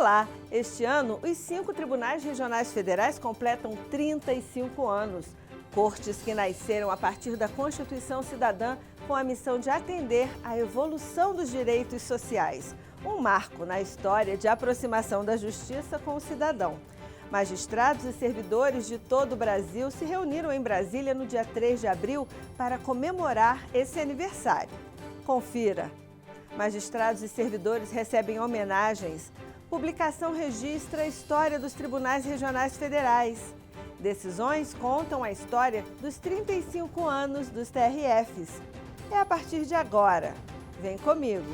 Olá! Este ano, os 5 tribunais regionais federais completam 35 anos. Cortes que nasceram a partir da Constituição Cidadã com a missão de atender à evolução dos direitos sociais. Um marco na história de aproximação da justiça com o cidadão. Magistrados e servidores de todo o Brasil se reuniram em Brasília no dia 3 de abril para comemorar esse aniversário. Confira! Magistrados e servidores recebem homenagens. Publicação registra a história dos tribunais regionais federais. Decisões contam a história dos 35 anos dos TRFs. É a partir de agora. Vem comigo!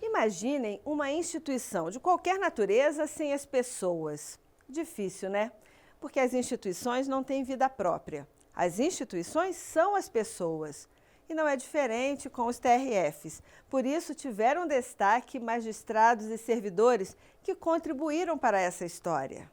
Imaginem uma instituição de qualquer natureza sem as pessoas. Difícil, né? Porque as instituições não têm vida própria. As instituições são as pessoas. E não é diferente com os TRFs. Por isso, tiveram destaque magistrados e servidores que contribuíram para essa história.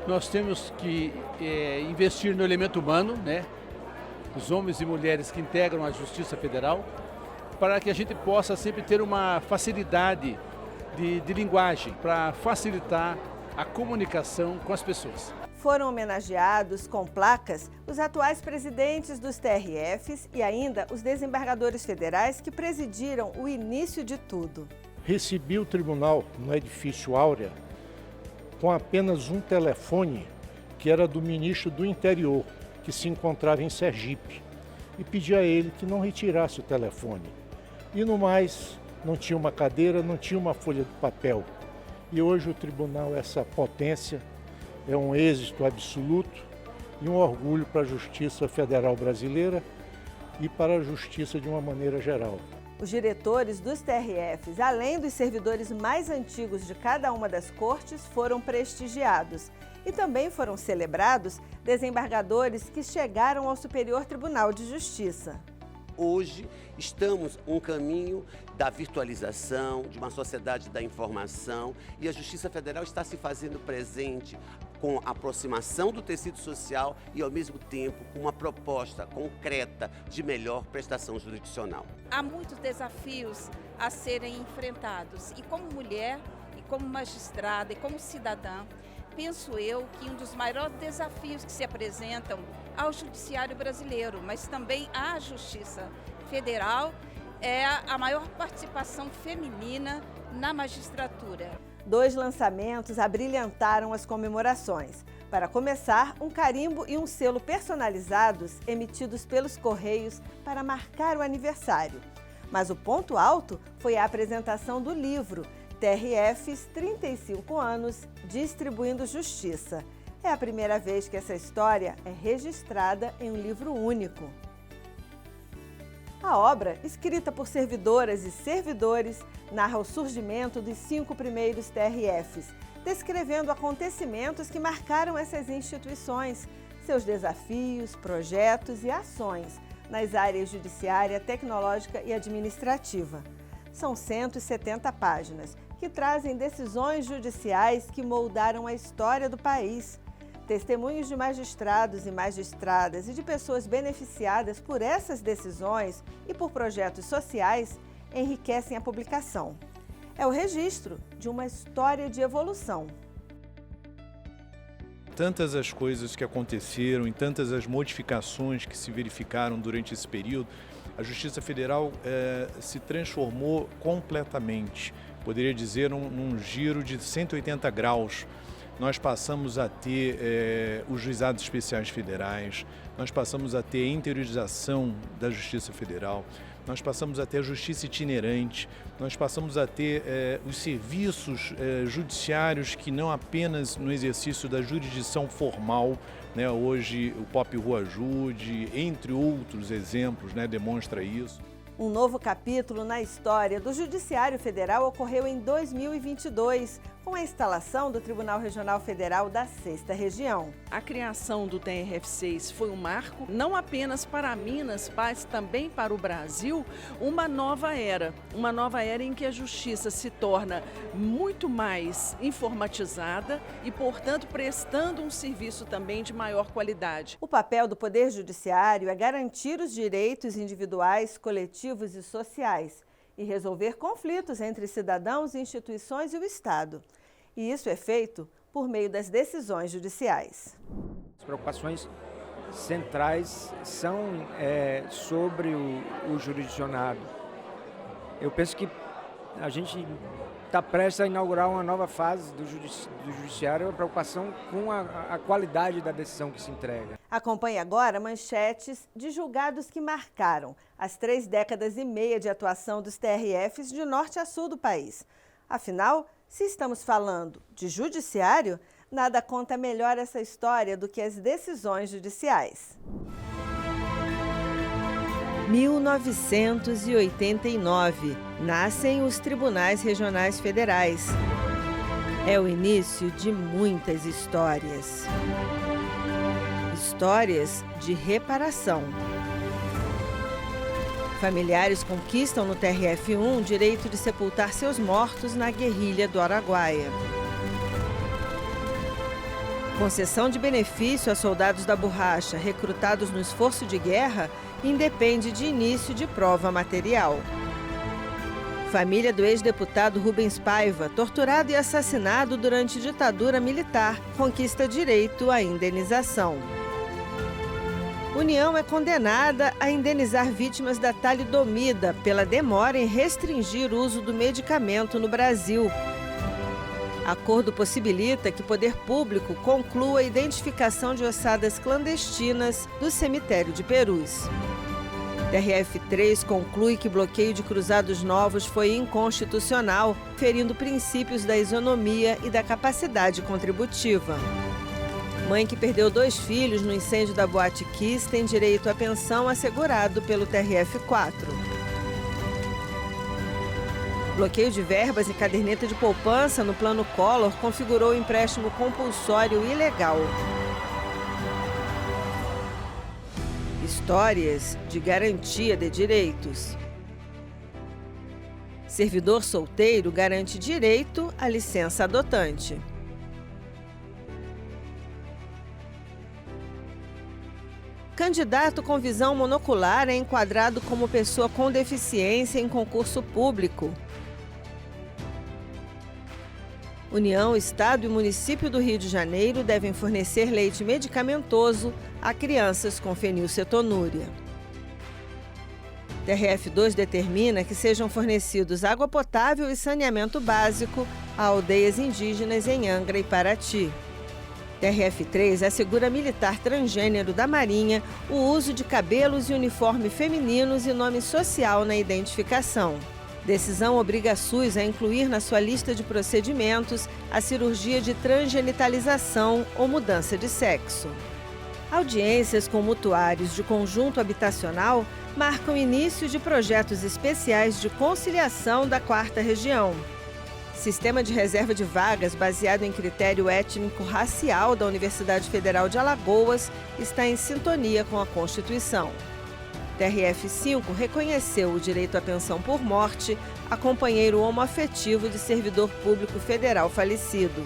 Nós temos que investir no elemento humano, né? Os homens e mulheres que integram a Justiça Federal, para que a gente possa sempre ter uma facilidade de linguagem, para facilitar a comunicação com as pessoas. Foram homenageados com placas os atuais presidentes dos TRFs e ainda os desembargadores federais que presidiram o início de tudo. Recebi o tribunal no edifício Áurea com apenas um telefone que era do ministro do Interior, que se encontrava em Sergipe, e pedi a ele que não retirasse o telefone. E no mais, não tinha uma cadeira, não tinha uma folha de papel. E hoje o tribunal é essa potência, é um êxito absoluto e um orgulho para a Justiça Federal brasileira e para a Justiça de uma maneira geral. Os diretores dos TRFs, além dos servidores mais antigos de cada uma das cortes, foram prestigiados. E também foram celebrados desembargadores que chegaram ao Superior Tribunal de Justiça. Hoje estamos um caminho da virtualização, de uma sociedade da informação, e a Justiça Federal está se fazendo presente com a aproximação do tecido social e, ao mesmo tempo, com uma proposta concreta de melhor prestação jurisdicional. Há muitos desafios a serem enfrentados e como mulher, e como magistrada, e como cidadã, penso eu que um dos maiores desafios que se apresentam ao judiciário brasileiro, mas também à Justiça Federal, é a maior participação feminina na magistratura. 2 lançamentos abrilhantaram as comemorações. Para começar, um carimbo e um selo personalizados emitidos pelos Correios para marcar o aniversário. Mas o ponto alto foi a apresentação do livro TRFs 35 anos distribuindo justiça. É a primeira vez que essa história é registrada em um livro único. A obra, escrita por servidoras e servidores, narra o surgimento dos 5 primeiros TRFs, descrevendo acontecimentos que marcaram essas instituições, seus desafios, projetos e ações nas áreas judiciária, tecnológica e administrativa. São 170 páginas, que trazem decisões judiciais que moldaram a história do país. Testemunhos de magistrados e magistradas e de pessoas beneficiadas por essas decisões e por projetos sociais enriquecem a publicação. É o registro de uma história de evolução. Tantas as coisas que aconteceram e tantas as modificações que se verificaram durante esse período, a Justiça Federal se transformou completamente, poderia dizer num giro de 180 graus. Nós passamos a ter os juizados especiais federais, nós passamos a ter a interiorização da Justiça Federal, nós passamos a ter a justiça itinerante, nós passamos a ter os serviços judiciários que não apenas no exercício da jurisdição formal, né, hoje o POP Rua Jude, entre outros exemplos, né, demonstra isso. Um novo capítulo na história do Judiciário Federal ocorreu em 2022, com a instalação do Tribunal Regional Federal da 6ª Região. A criação do TRF6 foi um marco, não apenas para Minas, mas também para o Brasil, uma nova era em que a justiça se torna muito mais informatizada e, portanto, prestando um serviço também de maior qualidade. O papel do Poder Judiciário é garantir os direitos individuais, coletivos e sociais e resolver conflitos entre cidadãos, instituições e o Estado. E isso é feito por meio das decisões judiciais. As preocupações centrais são sobre o jurisdicionado. Eu penso que a gente está prestes a inaugurar uma nova fase do judiciário, a preocupação com a qualidade da decisão que se entrega. Acompanhe agora manchetes de julgados que marcaram as 3 décadas e meia de atuação dos TRFs de norte a sul do país. Afinal, se estamos falando de judiciário, nada conta melhor essa história do que as decisões judiciais. 1989, nascem os Tribunais Regionais Federais. É o início de muitas histórias. Histórias de reparação. Familiares conquistam no TRF1 o direito de sepultar seus mortos na guerrilha do Araguaia. Concessão de benefício a soldados da borracha recrutados no esforço de guerra independe de início de prova material. Família do ex-deputado Rubens Paiva, torturado e assassinado durante ditadura militar, conquista direito à indenização. União é condenada a indenizar vítimas da talidomida pela demora em restringir o uso do medicamento no Brasil. Acordo possibilita que o poder público conclua a identificação de ossadas clandestinas do cemitério de Perus. TRF3 conclui que bloqueio de cruzados novos foi inconstitucional, ferindo princípios da isonomia e da capacidade contributiva. Mãe que perdeu 2 filhos no incêndio da Boate Kiss tem direito à pensão assegurado pelo TRF4. Bloqueio de verbas e caderneta de poupança no Plano Collor configurou o empréstimo compulsório ilegal. Histórias de garantia de direitos. Servidor solteiro garante direito à licença adotante. Candidato com visão monocular é enquadrado como pessoa com deficiência em concurso público. União, Estado e Município do Rio de Janeiro devem fornecer leite medicamentoso a crianças com fenilcetonúria. TRF2 determina que sejam fornecidos água potável e saneamento básico a aldeias indígenas em Angra e Paraty. TRF3 assegura militar transgênero da Marinha o uso de cabelos e uniforme femininos e nome social na identificação. Decisão obriga a SUS a incluir na sua lista de procedimentos a cirurgia de transgenitalização ou mudança de sexo. Audiências com mutuários de conjunto habitacional marcam o início de projetos especiais de conciliação da 4ª Região. Sistema de reserva de vagas baseado em critério étnico-racial da Universidade Federal de Alagoas está em sintonia com a Constituição. TRF5 reconheceu o direito à pensão por morte a companheiro homoafetivo de servidor público federal falecido.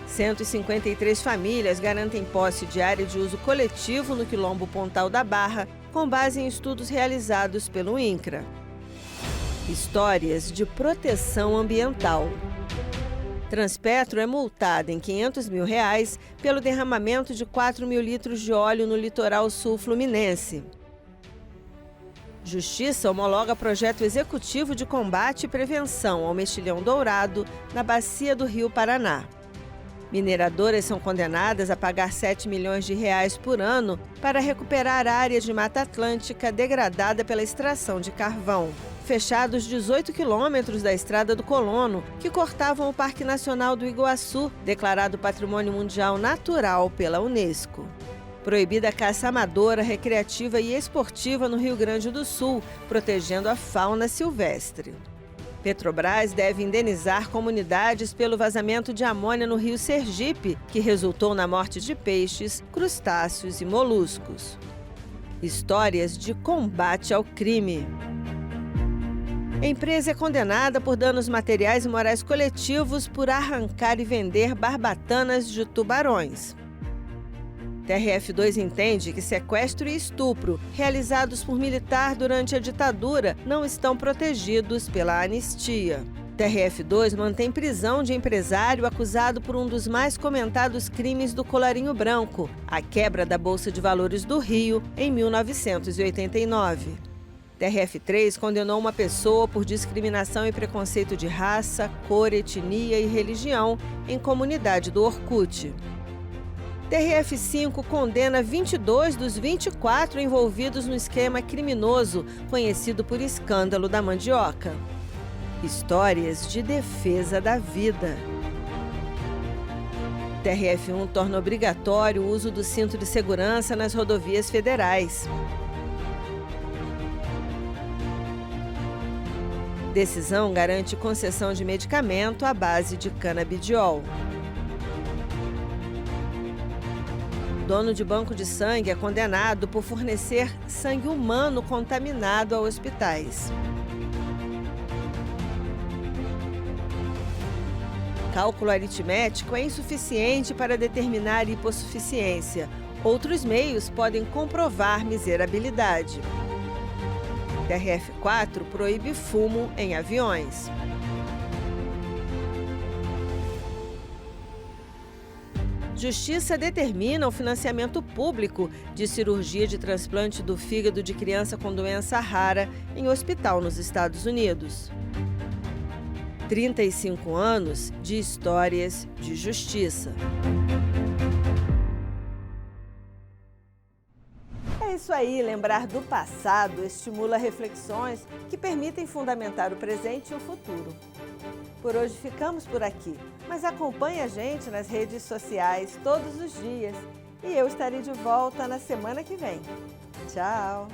153 famílias garantem posse de área de uso coletivo no Quilombo Pontal da Barra, com base em estudos realizados pelo INCRA. Histórias de proteção ambiental. Transpetro é multada em R$ 500 mil pelo derramamento de 4 mil litros de óleo no litoral sul fluminense. Justiça homologa projeto executivo de combate e prevenção ao mexilhão dourado na bacia do Rio Paraná. Mineradoras são condenadas a pagar R$ 7 milhões por ano para recuperar área de Mata Atlântica degradada pela extração de carvão. Fechados 18 quilômetros da Estrada do Colono, que cortavam o Parque Nacional do Iguaçu, declarado Patrimônio Mundial Natural pela Unesco. Proibida a caça amadora, recreativa e esportiva no Rio Grande do Sul, protegendo a fauna silvestre. Petrobras deve indenizar comunidades pelo vazamento de amônia no rio Sergipe, que resultou na morte de peixes, crustáceos e moluscos. Histórias de combate ao crime. Empresa é condenada por danos materiais e morais coletivos por arrancar e vender barbatanas de tubarões. TRF2 entende que sequestro e estupro realizados por militar durante a ditadura não estão protegidos pela anistia. TRF2 mantém prisão de empresário acusado por um dos mais comentados crimes do colarinho branco, a quebra da Bolsa de Valores do Rio em 1989. TRF3 condenou uma pessoa por discriminação e preconceito de raça, cor, etnia e religião em comunidade do Orkut. TRF5 condena 22 dos 24 envolvidos no esquema criminoso conhecido por escândalo da mandioca. Histórias de defesa da vida. TRF1 torna obrigatório o uso do cinto de segurança nas rodovias federais. Decisão garante concessão de medicamento à base de canabidiol. Dono de banco de sangue é condenado por fornecer sangue humano contaminado a hospitais. Cálculo aritmético é insuficiente para determinar hipossuficiência. Outros meios podem comprovar miserabilidade. TRF4 proíbe fumo em aviões. Justiça determina o financiamento público de cirurgia de transplante do fígado de criança com doença rara em hospital nos Estados Unidos. 35 anos de histórias de justiça. É isso aí, lembrar do passado estimula reflexões que permitem fundamentar o presente e o futuro. Por hoje ficamos por aqui, mas acompanhe a gente nas redes sociais todos os dias e eu estarei de volta na semana que vem. Tchau!